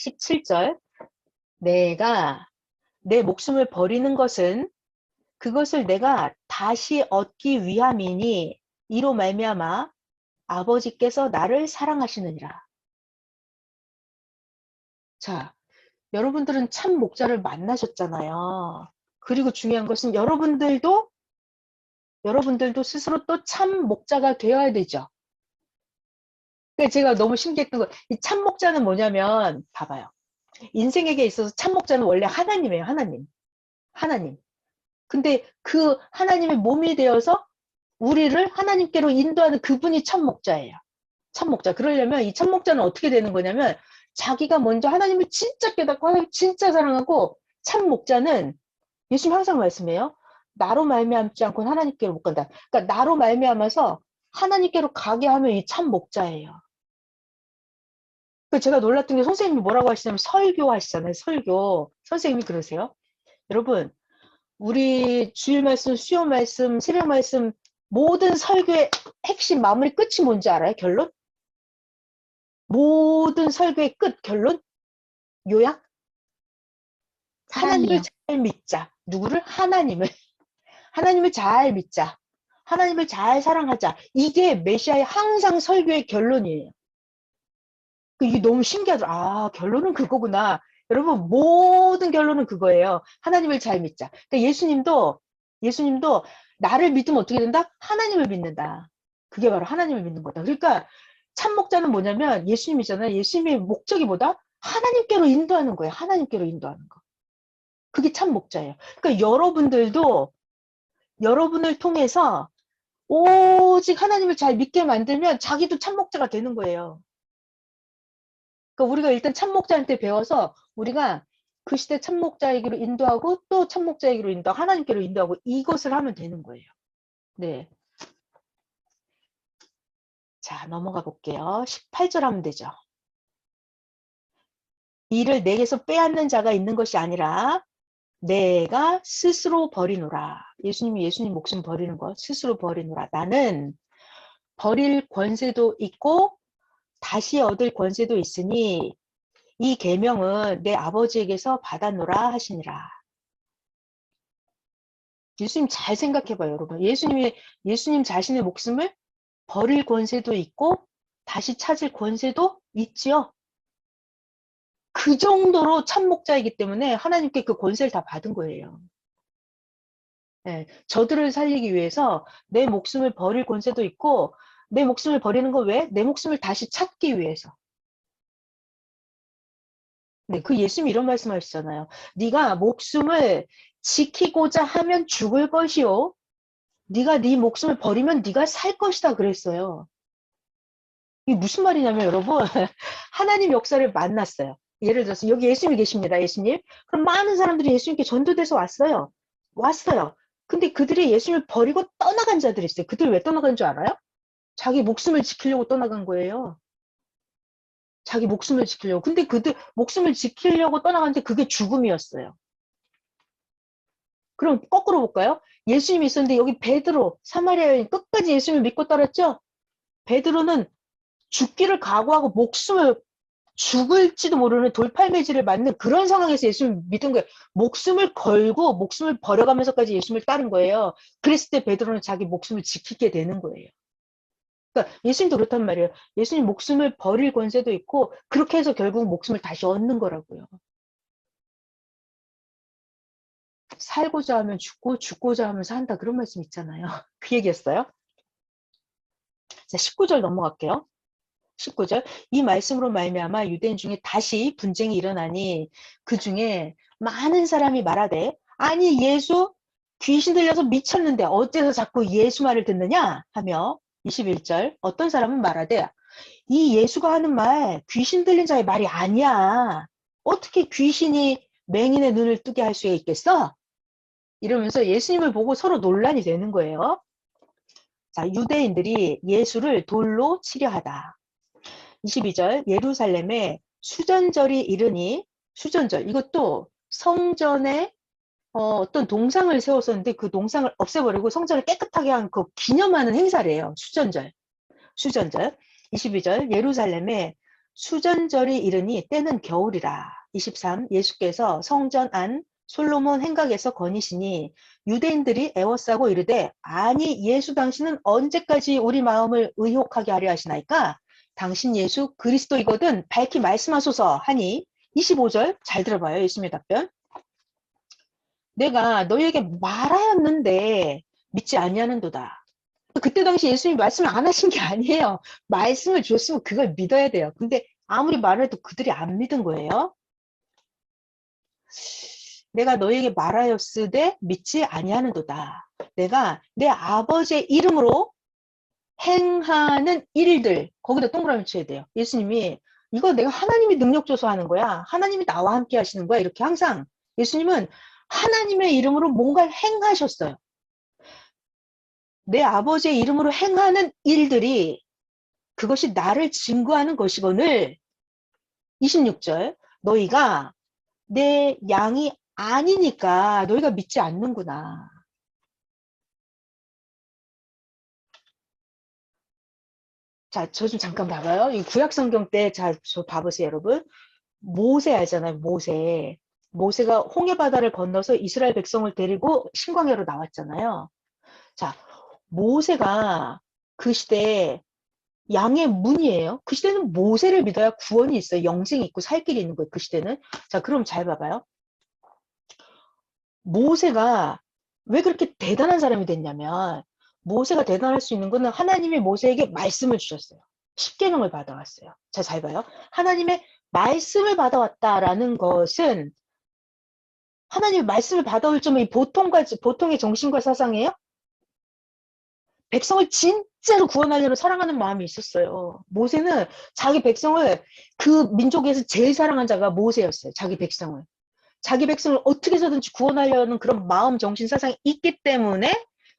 17절 내가 내 목숨을 버리는 것은 그것을 내가 다시 얻기 위함이니 이로 말미암아 아버지께서 나를 사랑하시느니라. 자, 여러분들은 참 목자를 만나셨잖아요. 그리고 중요한 것은 여러분들도 스스로 또 참 목자가 되어야 되죠. 근데 제가 너무 신기했던 거, 이 참 목자는 뭐냐면, 봐봐요. 인생에게 있어서 참 목자는 원래 하나님이에요, 하나님. 하나님. 근데 그 하나님의 몸이 되어서 우리를 하나님께로 인도하는 그분이 참 목자예요. 참 목자. 그러려면 이 참 목자는 어떻게 되는 거냐면, 자기가 먼저 하나님을 진짜 깨닫고 하나님 진짜 사랑하고, 참 목자는 예수님 항상 말씀해요. 나로 말미암지 않고는 하나님께로 못 간다. 그러니까 나로 말미암아서 하나님께로 가게 하면 이 참 목자예요. 제가 놀랐던 게 선생님이 뭐라고 하시냐면 설교 하시잖아요. 설교. 선생님이 그러세요. 여러분, 우리 주일 말씀, 수요 말씀, 새벽 말씀 모든 설교의 핵심, 마무리, 끝이 뭔지 알아요? 결론? 모든 설교의 끝, 결론? 요약? 하나님을 사랑이요. 잘 믿자. 누구를? 하나님을. 하나님을 잘 믿자. 하나님을 잘 사랑하자. 이게 메시아의 항상 설교의 결론이에요. 이게 너무 신기하더라. 아, 결론은 그거구나. 여러분, 모든 결론은 그거예요. 하나님을 잘 믿자. 그러니까 예수님도 나를 믿으면 어떻게 된다? 하나님을 믿는다. 그게 바로 하나님을 믿는 거다. 그러니까 참 목자는 뭐냐면 예수님이잖아요. 예수님의 목적이 뭐다? 하나님께로 인도하는 거예요. 하나님께로 인도하는 거. 그게 참 목자예요. 그러니까 여러분들도 여러분을 통해서 오직 하나님을 잘 믿게 만들면 자기도 참 목자가 되는 거예요. 그러니까 우리가 일단 참목자한테 배워서 우리가 그 시대 참목자에게로 인도하고 또 참목자에게로 인도하고 하나님께로 인도하고 이것을 하면 되는 거예요. 네. 자, 넘어가 볼게요. 18절 하면 되죠. 이를 내게서 빼앗는 자가 있는 것이 아니라 내가 스스로 버리노라. 예수님 목숨 버리는 거 스스로 버리노라. 나는 버릴 권세도 있고 다시 얻을 권세도 있으니 이 계명은 내 아버지에게서 받았노라 하시니라. 예수님 잘 생각해봐요, 여러분. 예수님 자신의 목숨을 버릴 권세도 있고 다시 찾을 권세도 있지요. 그 정도로 참목자이기 때문에 하나님께 그 권세를 다 받은 거예요. 네, 저들을 살리기 위해서 내 목숨을 버릴 권세도 있고 내 목숨을 버리는 건 왜? 내 목숨을 다시 찾기 위해서. 네, 그 예수님이 이런 말씀하시잖아요. 네가 목숨을 지키고자 하면 죽을 것이요. 네가 네 목숨을 버리면 네가 살 것이다 그랬어요. 이게 무슨 말이냐면 여러분 하나님 역사를 만났어요. 예를 들어서 여기 예수님이 계십니다. 예수님. 그럼 많은 사람들이 예수님께 전도돼서 왔어요. 근데 그들이 예수님을 버리고 떠나간 자들이 있어요. 그들이 왜 떠나간 줄 알아요? 자기 목숨을 지키려고 떠나간 거예요. 자기 목숨을 지키려고. 근데 그들 목숨을 지키려고 떠나갔는데 그게 죽음이었어요. 그럼 거꾸로 볼까요? 예수님이 있었는데 여기 베드로, 사마리아 여인 끝까지 예수님을 믿고 따랐죠? 베드로는 죽기를 각오하고 목숨을 죽을지도 모르는 돌팔매질을 맞는 그런 상황에서 예수님을 믿은 거예요. 목숨을 걸고 목숨을 버려가면서까지 예수님을 따른 거예요. 그랬을 때 베드로는 자기 목숨을 지키게 되는 거예요. 그러니까 예수님도 그렇단 말이에요. 예수님 목숨을 버릴 권세도 있고 그렇게 해서 결국 목숨을 다시 얻는 거라고요. 살고자 하면 죽고 죽고자 하면 산다 그런 말씀 있잖아요. 그 얘기였어요. 자, 19절 넘어갈게요. 19절 이 말씀으로 말미암아 유대인 중에 다시 분쟁이 일어나니 그 중에 많은 사람이 말하되 아니 예수 귀신 들려서 미쳤는데 어째서 자꾸 예수 말을 듣느냐 하며 21절 어떤 사람은 말하되 이 예수가 하는 말 귀신 들린 자의 말이 아니야. 어떻게 귀신이 맹인의 눈을 뜨게 할 수가 있겠어? 이러면서 예수님을 보고 서로 논란이 되는 거예요. 자, 유대인들이 예수를 돌로 치려 하다. 22절 예루살렘에 수전절이 이르니 수전절 이것도 성전에 어떤 동상을 세웠었는데 그 동상을 없애버리고 성전을 깨끗하게 한 그 기념하는 행사래요. 수전절 22절 예루살렘에 수전절이 이르니 때는 겨울이라. 23. 예수께서 성전 안 솔로몬 행각에서 거니시니 유대인들이 애워싸고 이르되 아니 예수 당신은 언제까지 우리 마음을 의혹하게 하려 하시나이까? 당신 예수 그리스도이거든 밝히 말씀하소서 하니 25절 잘 들어봐요. 예수님의 답변. 내가 너희에게 말하였는데 믿지 아니하는도다. 그때 당시 예수님이 말씀을 안 하신 게 아니에요. 말씀을 줬으면 그걸 믿어야 돼요. 근데 아무리 말을 해도 그들이 안 믿은 거예요. 내가 너희에게 말하였으되 믿지 아니하는도다. 내가 내 아버지의 이름으로 행하는 일들, 거기다 동그라미 쳐야 돼요. 예수님이 이거 내가 하나님이 능력 줘서 하는 거야. 하나님이 나와 함께 하시는 거야. 이렇게 항상 예수님은 하나님의 이름으로 뭔가를 행하셨어요. 내 아버지의 이름으로 행하는 일들이 그것이 나를 증거하는 것이거늘 26절 너희가 내 양이 아니니까 너희가 믿지 않는구나. 자, 저 좀 잠깐 봐봐요. 이 구약 성경 때, 자, 저 봐보세요, 여러분. 모세 알잖아요, 모세. 모세가 홍해 바다를 건너서 이스라엘 백성을 데리고 신광야로 나왔잖아요. 자, 모세가 그 시대에 양의 문이에요. 그 시대는 모세를 믿어야 구원이 있어요. 영생이 있고 살 길이 있는 거예요. 그 시대는. 자, 그럼 잘 봐봐요. 모세가 왜 그렇게 대단한 사람이 됐냐면 모세가 대단할 수 있는 거는 하나님이 모세에게 말씀을 주셨어요. 십계명을 받아왔어요. 자, 잘 봐요. 하나님의 말씀을 받아왔다라는 것은 하나님의 말씀을 받아올 점은 보통의 정신과 사상이에요? 백성을 진짜로 구원하려고 사랑하는 마음이 있었어요. 모세는 자기 백성을 그 민족에서 제일 사랑한 자가 모세였어요. 자기 백성을. 자기 백성을 어떻게 해서든지 구원하려는 그런 마음, 정신, 사상이 있기 때문에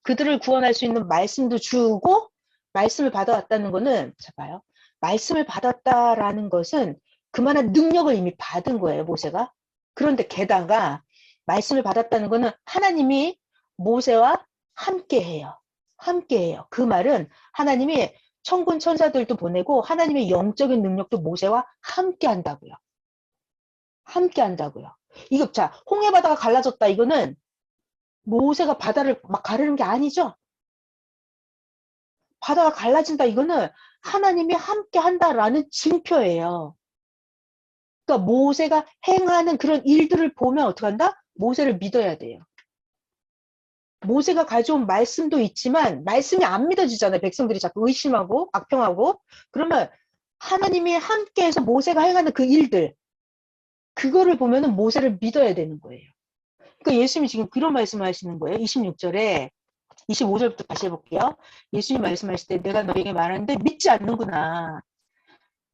그들을 구원할 수 있는 말씀도 주고 말씀을 받아왔다는 거는 자 봐요. 말씀을 받았다라는 것은 그만한 능력을 이미 받은 거예요. 모세가. 그런데 게다가 말씀을 받았다는 거는 하나님이 모세와 함께해요. 함께해요. 그 말은 하나님이 천군 천사들도 보내고 하나님의 영적인 능력도 모세와 함께한다고요. 함께한다고요. 이거 자 홍해 바다가 갈라졌다 이거는 모세가 바다를 막 가르는 게 아니죠. 바다가 갈라진다 이거는 하나님이 함께한다라는 징표예요. 그러니까 모세가 행하는 그런 일들을 보면 어떻게 한다? 모세를 믿어야 돼요. 모세가 가져온 말씀도 있지만 말씀이 안 믿어지잖아요. 백성들이 자꾸 의심하고 악평하고 그러면 하나님이 함께해서 모세가 행하는 그 일들 그거를 보면은 모세를 믿어야 되는 거예요. 그러니까 예수님이 지금 그런 말씀을 하시는 거예요. 26절에 25절부터 다시 해볼게요. 예수님 말씀하실 때 내가 너에게 말하는데 믿지 않는구나.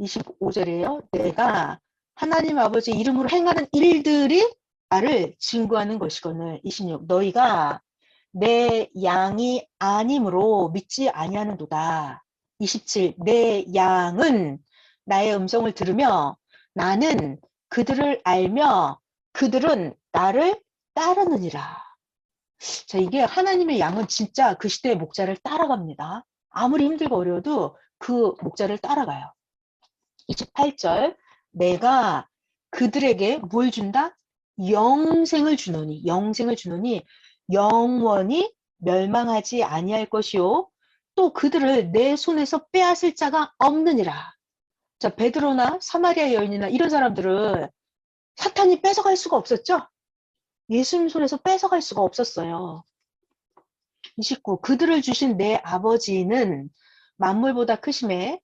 25절이에요. 내가 하나님 아버지 이름으로 행하는 일들이 나를 증거하는 것이거늘. 26. 너희가 내 양이 아님으로 믿지 아니하는도다. 27. 내 양은 나의 음성을 들으며 나는 그들을 알며 그들은 나를 따르느니라. 자, 이게 하나님의 양은 진짜 그 시대의 목자를 따라갑니다. 아무리 힘들고 어려워도 그 목자를 따라가요. 28절 내가 그들에게 뭘 준다? 영생을 주노니 영생을 주노니 영원히 멸망하지 아니할 것이요 또 그들을 내 손에서 빼앗을 자가 없느니라. 자, 베드로나 사마리아 여인이나 이런 사람들은 사탄이 뺏어갈 수가 없었죠? 예수님 손에서 뺏어갈 수가 없었어요. 29. 그들을 주신 내 아버지는 만물보다 크심에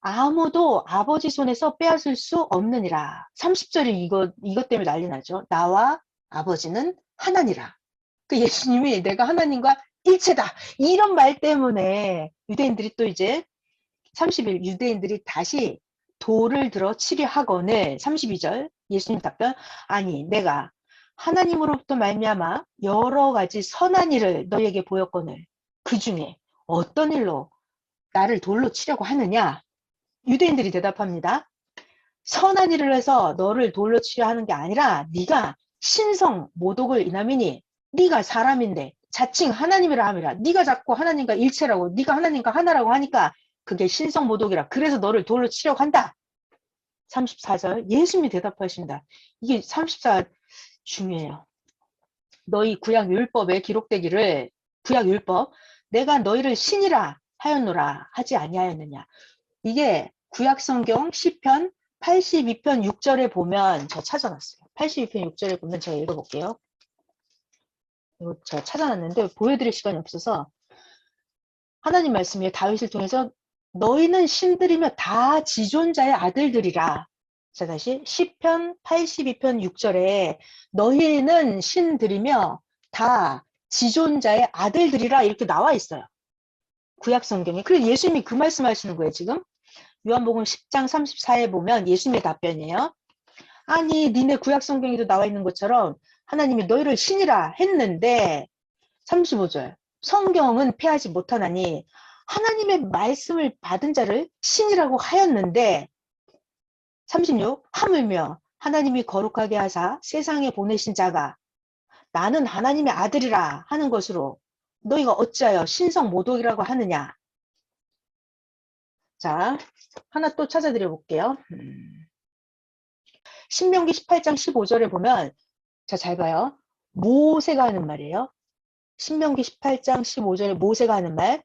아무도 아버지 손에서 빼앗을 수 없느니라. 30절이 이것 때문에 난리 나죠. 나와 아버지는 하나니라. 그 예수님이 내가 하나님과 일체다. 이런 말 때문에 유대인들이 또 이제 30일 유대인들이 다시 돌을 들어 치려 하거늘 32절 예수님 답변 아니 내가 하나님으로부터 말미암아 여러 가지 선한 일을 너희에게 보였거늘 그 중에 어떤 일로 나를 돌로 치려고 하느냐 유대인들이 대답합니다. 선한 일을 해서 너를 돌로 치려 하는 게 아니라 네가 신성 모독을 인함이니 네가 사람인데 자칭 하나님이라 함이라 네가 자꾸 하나님과 일체라고 네가 하나님과 하나라고 하니까 그게 신성 모독이라 그래서 너를 돌로 치려고 한다. 34절 예수님이 대답하신다. 이게 34 중요해요. 너희 구약 율법에 기록되기를 구약 율법 내가 너희를 신이라 하였노라 하지 아니하였느냐. 이게 구약 성경 시편 82편 6절에 보면 저 찾아놨어요. 82편 6절에 보면 제가 읽어볼게요. 이거 제가 찾아놨는데 보여드릴 시간이 없어서 하나님 말씀이에요. 다윗을 통해서 너희는 신들이며 다 지존자의 아들들이라. 자, 다시 시편 82편 6절에 너희는 신들이며 다 지존자의 아들들이라 이렇게 나와 있어요. 구약 성경에. 그래서 예수님이 그 말씀하시는 거예요, 지금. 요한복음 10장 34에 보면 예수님의 답변이에요. 아니, 니네 구약 성경에도 나와 있는 것처럼 하나님이 너희를 신이라 했는데 35절. 성경은 패하지 못하나니 하나님의 말씀을 받은 자를 신이라고 하였는데 36. 하물며 하나님이 거룩하게 하사 세상에 보내신 자가 나는 하나님의 아들이라 하는 것으로 너희가 어찌하여 신성 모독이라고 하느냐. 자, 하나 또 찾아드려 볼게요. 신명기 18장 15절에 보면 자, 잘 봐요. 모세가 하는 말이에요. 신명기 18장 15절에 모세가 하는 말.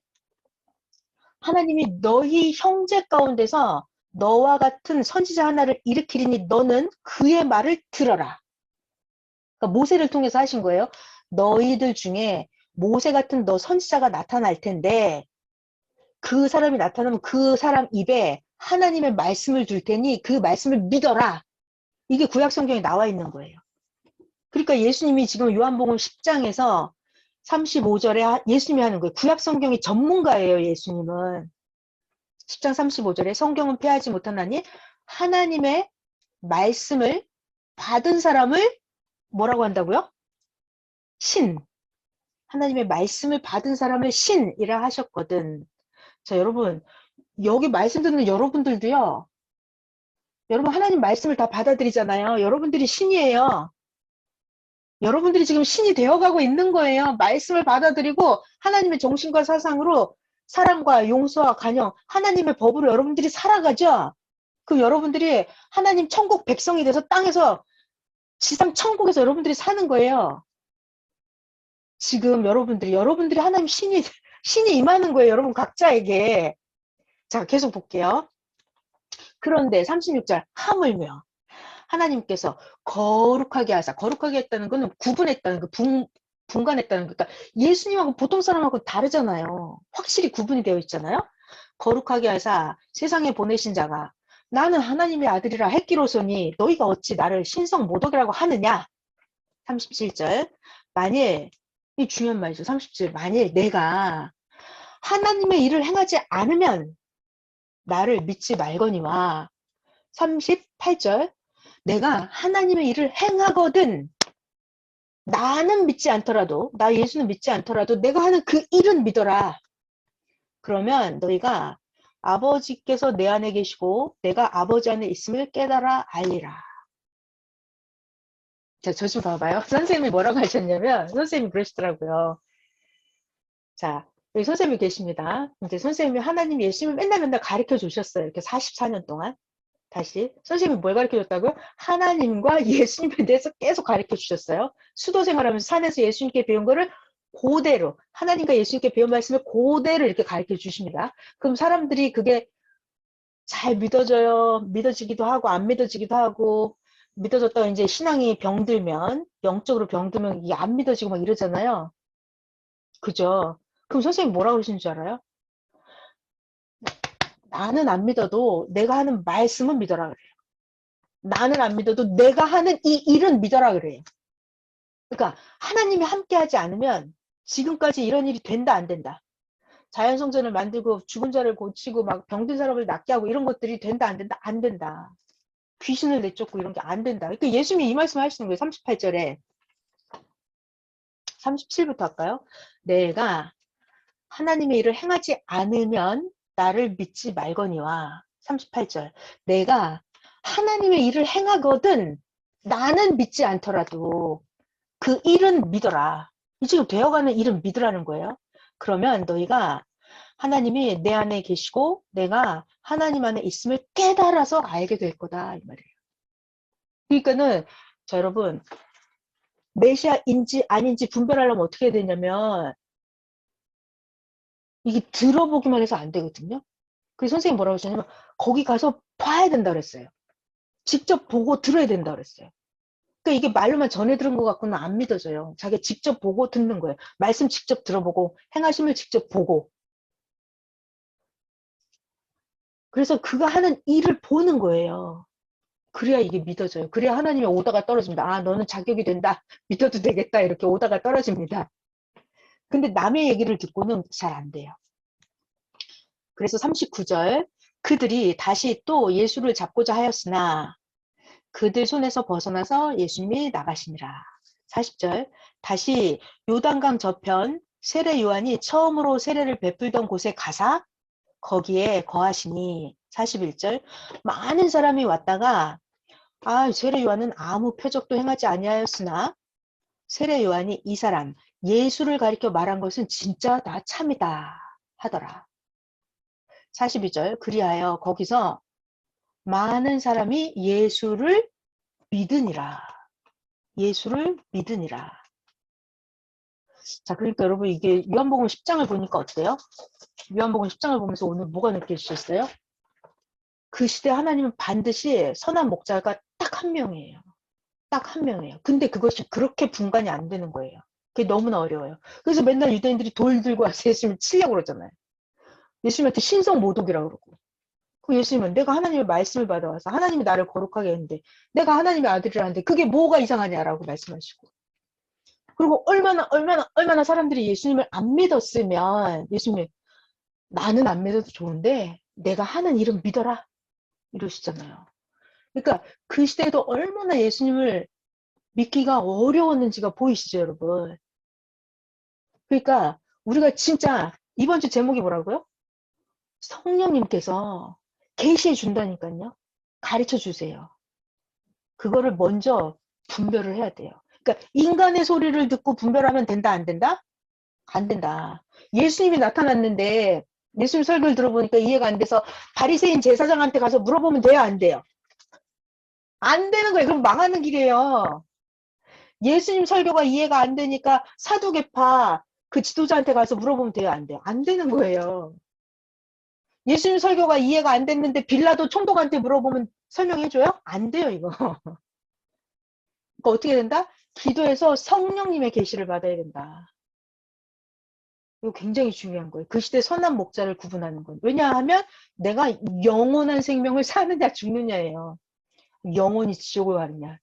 하나님이 너희 형제 가운데서 너와 같은 선지자 하나를 일으키리니 너는 그의 말을 들어라. 그러니까 모세를 통해서 하신 거예요. 너희들 중에 모세 같은 너 선지자가 나타날 텐데 그 사람이 나타나면 그 사람 입에 하나님의 말씀을 둘 테니 그 말씀을 믿어라. 이게 구약 성경에 나와 있는 거예요. 그러니까 예수님이 지금 요한복음 10장에서 35절에 예수님이 하는 거예요. 구약 성경의 전문가예요, 예수님은. 10장 35절에 성경은 패하지 못하나니 하나님의 말씀을 받은 사람을 뭐라고 한다고요? 신. 하나님의 말씀을 받은 사람을 신이라 하셨거든. 자, 여러분, 여기 말씀 듣는 여러분들도요. 여러분 하나님 말씀을 다 받아들이잖아요. 여러분들이 신이에요. 여러분들이 지금 신이 되어가고 있는 거예요. 말씀을 받아들이고 하나님의 정신과 사상으로 사랑과 용서와 간영, 하나님의 법으로 여러분들이 살아가죠. 그럼 여러분들이 하나님 천국 백성이 돼서 땅에서 지상 천국에서 여러분들이 사는 거예요. 지금 여러분들이 하나님 신이 임하는 거예요. 여러분 각자에게. 자, 계속 볼게요. 그런데 36절 하물며 하나님께서 거룩하게 하사, 거룩하게 했다는 거는 구분했다는 거, 분간했다는 거. 그러니까 예수님하고 보통 사람하고 다르잖아요. 확실히 구분이 되어 있잖아요. 거룩하게 하사 세상에 보내신 자가 나는 하나님의 아들이라 했기로서니 너희가 어찌 나를 신성 모독이라고 하느냐. 37절 만일, 이 중요한 말이죠. 37절 만일 내가 하나님의 일을 행하지 않으면 나를 믿지 말거니와 38절 내가 하나님의 일을 행하거든 나는 믿지 않더라도 나 예수는 믿지 않더라도 내가 하는 그 일은 믿어라. 그러면 너희가 아버지께서 내 안에 계시고 내가 아버지 안에 있음을 깨달아 알리라. 자, 저 좀 봐봐요. 선생님이 뭐라고 하셨냐면 선생님이 그러시더라고요. 자, 여기 선생님이 계십니다. 이제 선생님이 하나님 예수님을 맨날 가르쳐 주셨어요. 이렇게 44년 동안. 다시 선생님이 뭘 가르쳐 줬다고요? 하나님과 예수님에 대해서 계속 가르쳐 주셨어요. 수도 생활하면서 산에서 예수님께 배운 거를 그대로 하나님과 예수님께 배운 말씀을 그대로 이렇게 가르쳐 주십니다. 그럼 사람들이 그게 잘 믿어져요. 믿어지기도 하고 안 믿어지기도 하고 믿어졌다가 이제 신앙이 병들면 영적으로 병들면 이게 안 믿어지고 막 이러잖아요. 그죠? 그럼 선생님 뭐라고 그러시는 줄 알아요? 나는 안 믿어도 내가 하는 말씀은 믿어라 그래요. 나는 안 믿어도 내가 하는 이 일은 믿어라 그래요. 그러니까 하나님이 함께하지 않으면 지금까지 이런 일이 된다 안 된다. 자연성전을 만들고 죽은 자를 고치고 막 병든 사람을 낫게 하고 이런 것들이 된다 안 된다? 안 된다. 귀신을 내쫓고 이런 게 안 된다. 그러니까 예수님이 이 말씀 하시는 거예요. 38절에. 37부터 할까요? 내가 하나님의 일을 행하지 않으면 나를 믿지 말거니와 38절 내가 하나님의 일을 행하거든 나는 믿지 않더라도 그 일은 믿어라. 지금 되어가는 일은 믿으라는 거예요. 그러면 너희가 하나님이 내 안에 계시고 내가 하나님 안에 있음을 깨달아서 알게 될 거다 이 말이에요. 그러니까는 자 여러분 메시아인지 아닌지 분별하려면 어떻게 해야 되냐면 이게 들어보기만 해서 안 되거든요. 그래서 선생님 뭐라고 하셨냐면 거기 가서 봐야 된다 그랬어요. 직접 보고 들어야 된다 그랬어요. 그러니까 이게 말로만 전해 들은 것 같고는 안 믿어져요. 자기가 직접 보고 듣는 거예요. 말씀 직접 들어보고 행하심을 직접 보고. 그래서 그가 하는 일을 보는 거예요. 그래야 이게 믿어져요. 그래야 하나님의 오다가 떨어집니다. 아, 너는 자격이 된다. 믿어도 되겠다. 이렇게 오다가 떨어집니다. 근데 남의 얘기를 듣고는 잘 안 돼요. 그래서 39절 그들이 다시 또 예수를 잡고자 하였으나 그들 손에서 벗어나서 예수님이 나가시니라. 40절 다시 요단강 저편 세례 요한이 처음으로 세례를 베풀던 곳에 가사 거기에 거하시니 41절 많은 사람이 왔다가 아 세례 요한은 아무 표적도 행하지 아니하였으나 세례 요한이 이 사람 예수를 가리켜 말한 것은 진짜 나 참이다 하더라. 42절 그리하여 거기서 많은 사람이 예수를 믿으니라. 예수를 믿으니라. 자, 그러니까 여러분 이게 요한복음 10장을 보니까 어때요? 요한복음 10장을 보면서 오늘 뭐가 느껴지셨어요? 그 시대 하나님은 반드시 선한 목자가 딱 한 명이에요. 딱 한 명이에요. 근데 그것이 그렇게 분간이 안 되는 거예요. 그게 너무나 어려워요. 그래서 맨날 유대인들이 돌 들고 와서 예수님을 치려고 그러잖아요. 예수님한테 신성 모독이라고 그러고. 그 예수님은 내가 하나님의 말씀을 받아와서 하나님이 나를 거룩하게 했는데 내가 하나님의 아들이라는데 그게 뭐가 이상하냐라고 말씀하시고. 그리고 얼마나 사람들이 예수님을 안 믿었으면 예수님이 나는 안 믿어도 좋은데 내가 하는 일은 믿어라 이러시잖아요. 그러니까 그 시대에도 얼마나 예수님을 믿기가 어려웠는지가 보이시죠, 여러분. 그러니까 우리가 진짜 이번 주 제목이 뭐라고요? 성령님께서 계시해 준다니까요. 가르쳐 주세요. 그거를 먼저 분별을 해야 돼요. 그러니까 인간의 소리를 듣고 분별하면 된다, 안 된다? 안 된다. 예수님이 나타났는데 예수님 설교를 들어보니까 이해가 안 돼서 바리새인 제사장한테 가서 물어보면 돼요, 안 돼요? 안 되는 거예요. 그럼 망하는 길이에요. 예수님 설교가 이해가 안 되니까 사두개파 그 지도자한테 가서 물어보면 돼요, 안 돼요? 안 되는 거예요. 예수님 설교가 이해가 안 됐는데 빌라도 총독한테 물어보면 설명해줘요? 안 돼요, 이거. 그러니까 어떻게 된다? 기도해서 성령님의 계시를 받아야 된다. 이거 굉장히 중요한 거예요. 그 시대 선한 목자를 구분하는 거예요. 왜냐하면 내가 영원한 생명을 사느냐 죽느냐예요. 영원히 지옥을 가느냐.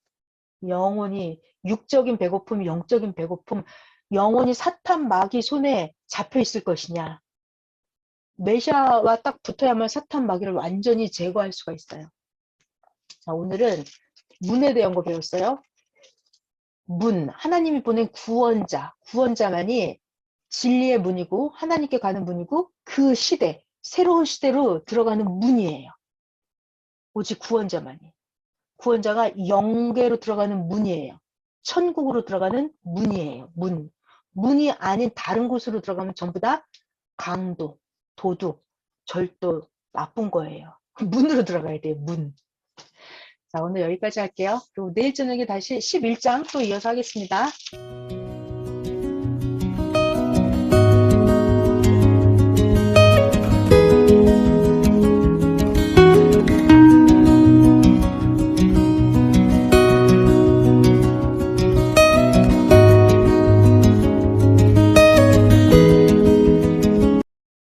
영원히 육적인 배고픔, 영적인 배고픔, 영원히 사탄 마귀 손에 잡혀 있을 것이냐. 메시아와 딱 붙어야만 사탄 마귀를 완전히 제거할 수가 있어요. 자, 오늘은 문에 대한 거 배웠어요. 문, 하나님이 보낸 구원자, 구원자만이 진리의 문이고 하나님께 가는 문이고 그 시대, 새로운 시대로 들어가는 문이에요. 오직 구원자만이. 구원자가 영계로 들어가는 문이에요. 천국으로 들어가는 문이에요. 문. 문이 아닌 다른 곳으로 들어가면 전부 다 강도, 도둑, 절도, 나쁜 거예요. 문으로 들어가야 돼요. 문. 자, 오늘 여기까지 할게요. 그리고 내일 저녁에 다시 11장 또 이어서 하겠습니다.